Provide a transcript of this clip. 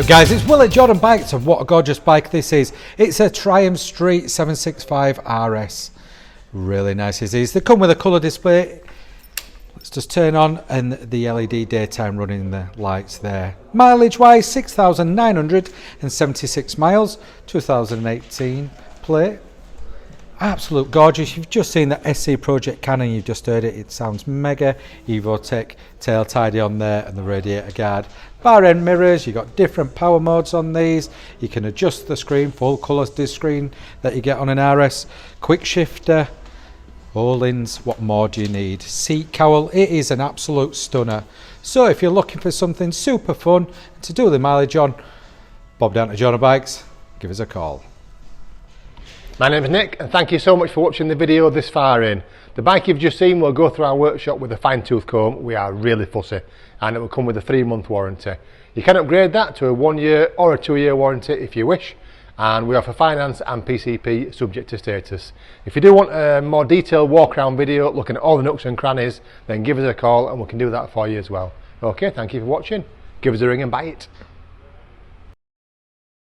Guys, it's Will at Jordan Bikes, and what a gorgeous bike this is. It's a Triumph Street 765 RS. Really nice as is. They come with a colour display. Let's just turn on, and the LED daytime running the lights there. Mileage wise, 6,976 miles, 2018 plate. Absolute gorgeous. You've just seen the SC Project cannon, you've just heard it. It sounds mega. Evotech tail tidy on there, and the radiator guard. Bar end mirrors, you've got different power modes on these. You can adjust the screen, full colour disc screen that you get on an RS. Quickshifter, Ohlins, what more do you need? Seat cowl, it is an absolute stunner. So if you're looking for something super fun to do the mileage on, bob down to Jordan Bikes, give us a call. My name is Nick, and thank you so much for watching the video this far in. The bike you've just seen will go through our workshop with a fine tooth comb. We are really fussy, and it will come with a 3-month warranty. You can upgrade that to a 1-year or a 2-year warranty if you wish, and we offer finance and PCP subject to status. If you do want a more detailed walk around video looking at all the nooks and crannies, then give us a call and we can do that for you as well. Okay, thank you for watching. Give us a ring and buy it.